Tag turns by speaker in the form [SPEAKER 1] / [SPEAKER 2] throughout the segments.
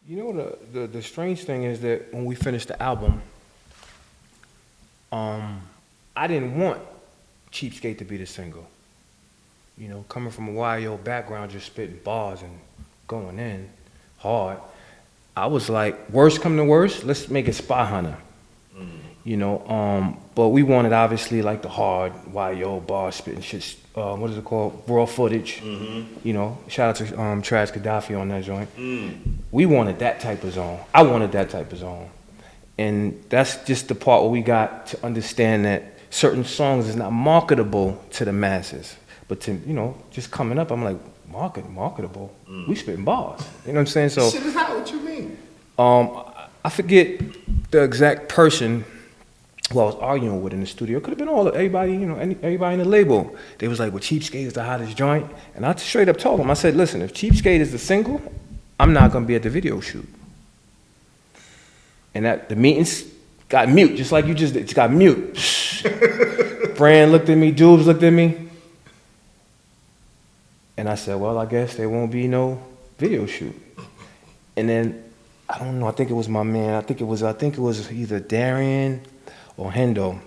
[SPEAKER 1] You know the strange thing is that when we finished the album, I didn't want Cheapskate to be the single. You know, coming from a YO background, just spitting bars and going in hard. I was like, worst come to worst, let's make it Spy Hunter. You know, but we wanted obviously like the hard YO bar spitting shit. What is it called? Raw footage. You know, shout out to Trash Gaddafi on that joint. We wanted that type of zone. I wanted that type of zone, and that's just the part where we got to understand that certain songs is not marketable to the masses, but to just coming up, I'm like marketable. We spitting bars. You know what I'm saying? So
[SPEAKER 2] shit is hot. What you mean?
[SPEAKER 1] I forget the exact person who I was arguing with in the studio. It could have been everybody, everybody in the label. They was like, well, Cheapskate is the hottest joint. And I straight up told them, I said, listen, if Cheapskate is the single, I'm not gonna be at the video shoot. And the meetings got mute, just like you just did. It's got mute. Brand looked at me, Dubes looked at me. And I said, well, I guess there won't be no video shoot. And then, I don't know, I think it was my man, I think it was either Darian or Hendo.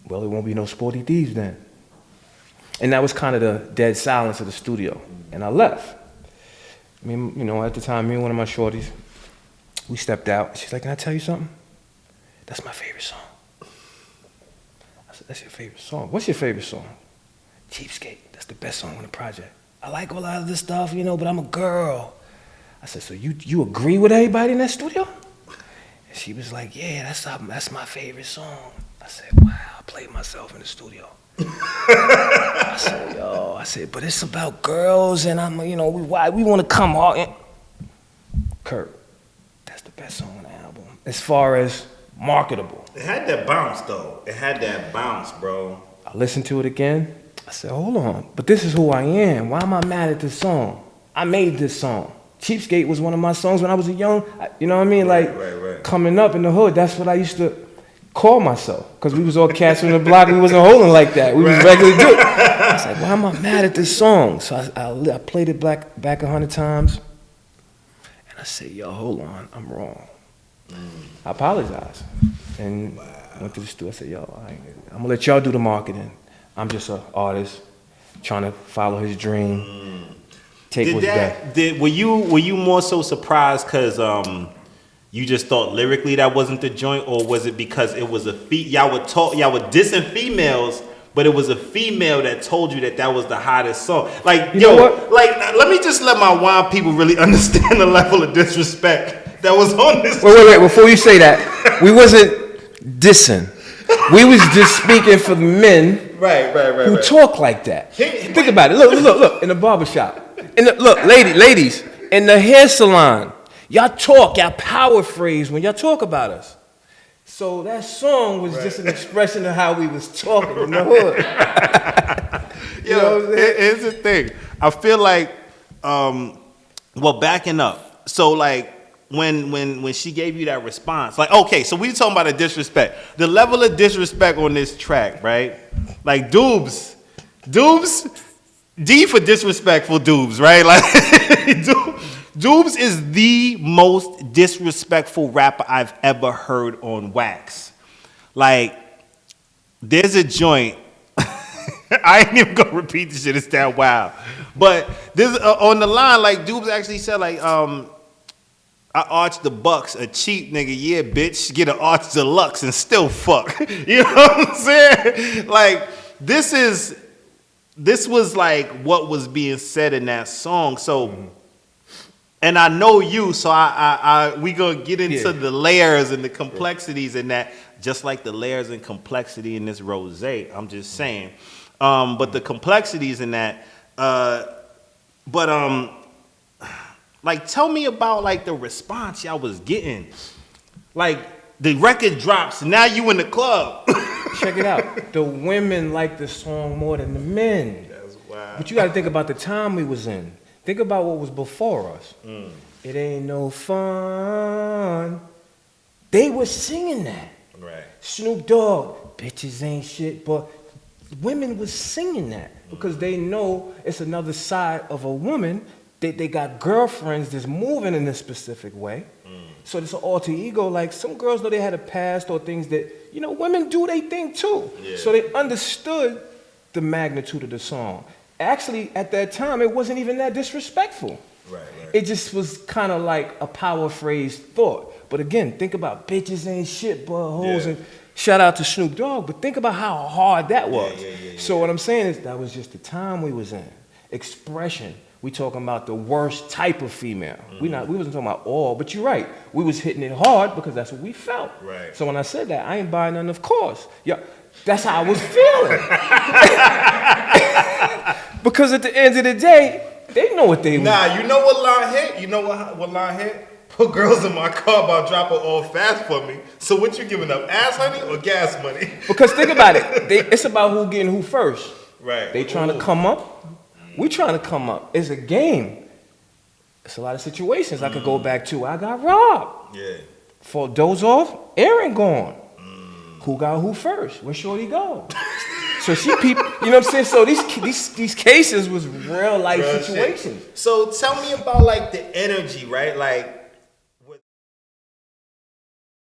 [SPEAKER 1] Well, it won't be no Sporty Theivz then. And that was kind of the dead silence of the studio. And I left. I mean, at the time, me and one of my shorties, we stepped out. She's like, can I tell you something? That's my favorite song. I said, that's your favorite song? What's your favorite song? Cheapskate. That's the best song on the project. I like a lot of this stuff, but I'm a girl. I said, so you agree with everybody in that studio? And she was like, yeah, that's my favorite song. I said, wow, I played myself in the studio. I said, but it's about girls and we want to come hard. Kirk, that's the best song on the album. As far as marketable.
[SPEAKER 2] It had that bounce though. It had that bounce, bro.
[SPEAKER 1] I listened to it again. I said, hold on, but this is who I am. Why am I mad at this song? I made this song. Cheapskate was one of my songs when I was young, you know what I mean?
[SPEAKER 2] Right.
[SPEAKER 1] Coming up in the hood, that's what I used to call myself. Because we was all cats on the block, we wasn't holding like that. We was regular dudes. I was like, why am I mad at this song? So I played it back 100 times. And I said, yo, hold on, I'm wrong. I apologized. And went to the studio, I said, yo, I'm gonna let y'all do the marketing. I'm just an artist trying to follow his dream.
[SPEAKER 2] Were you more so surprised because you just thought lyrically that wasn't the joint, or was it because it was y'all were dissing females, but it was a female that told you that was the hottest song? Like,
[SPEAKER 1] you know what?
[SPEAKER 2] Let me just let my wine people really understand the level of disrespect that was on this.
[SPEAKER 1] Wait, before you say that, we wasn't dissing. We was just speaking for the men who talk like that. Think about it. Look, in the barbershop. Ladies, in the hair salon, y'all power phrase when y'all talk about us. So that song was just an expression of how we was talking in the hood.
[SPEAKER 2] Here's the thing. I feel like, backing up. So like when she gave you that response, like, okay, so we talking about the disrespect. The level of disrespect on this track, right? Like Dubes, D for disrespectful Dubes, right? Like Dubes is the most disrespectful rapper I've ever heard on wax. Like, there's a joint. I ain't even gonna repeat this shit. It's that wild. But this on the line, like Dubes actually said, like, I arched the bucks, a cheap nigga, yeah, bitch, get an arch deluxe and still fuck. You know what I'm saying? Like, this was like what was being said in that song. So, and I know you, so we gonna get into the layers and the complexities in that, just like the layers and complexity in this rosé. I'm just saying, but the complexities in that, like, tell me about like the response y'all was getting. Like, the record drops, now you in the club.
[SPEAKER 1] Check it out. The women like the song more than the men.
[SPEAKER 2] That's wild.
[SPEAKER 1] But you got to think about the time we was in. Think about what was before us. It ain't no fun. They were singing that.
[SPEAKER 2] Right.
[SPEAKER 1] Snoop Dogg, bitches ain't shit, but women was singing that because they know it's another side of a woman they got girlfriends that's moving in a specific way. So it's an alter ego. Like some girls know they had a past or things that, you know, women do they thing too.
[SPEAKER 3] Yeah.
[SPEAKER 1] So they understood the magnitude of the song. Actually, at that time, it wasn't even that disrespectful.
[SPEAKER 3] Right.
[SPEAKER 1] It just was kind of like a power phrase thought. But again, think about bitches ain't shit but hoes.
[SPEAKER 3] Yeah.
[SPEAKER 1] And shout out to Snoop Dogg, but think about how hard that was.
[SPEAKER 3] Yeah.
[SPEAKER 1] So what I'm saying is that was just the time we was in. Expression. We talking about the worst type of female. We wasn't talking about all, but you're right. We was hitting it hard because that's what we felt.
[SPEAKER 3] Right.
[SPEAKER 1] So when I said that, I ain't buying none, of course. Yeah, that's how I was feeling. Because at the end of the day, they know what they
[SPEAKER 3] Nah, you know what line hit? You know what line hit? Put girls in my car about drop it off fast for me. So what you giving up? Ass honey or gas money?
[SPEAKER 1] Because think about it. It's about who getting who first.
[SPEAKER 3] Right.
[SPEAKER 1] They trying to come up. We trying to come up. It's a game. It's a lot of situations I could go back to. I got robbed.
[SPEAKER 3] Yeah.
[SPEAKER 1] For doze off, Aaron gone. Who got who first? Where Shorty go? So she peeped, you know what I'm saying? So these cases was real life
[SPEAKER 3] Real
[SPEAKER 1] situations.
[SPEAKER 3] shit. So tell me about like the energy, right? Like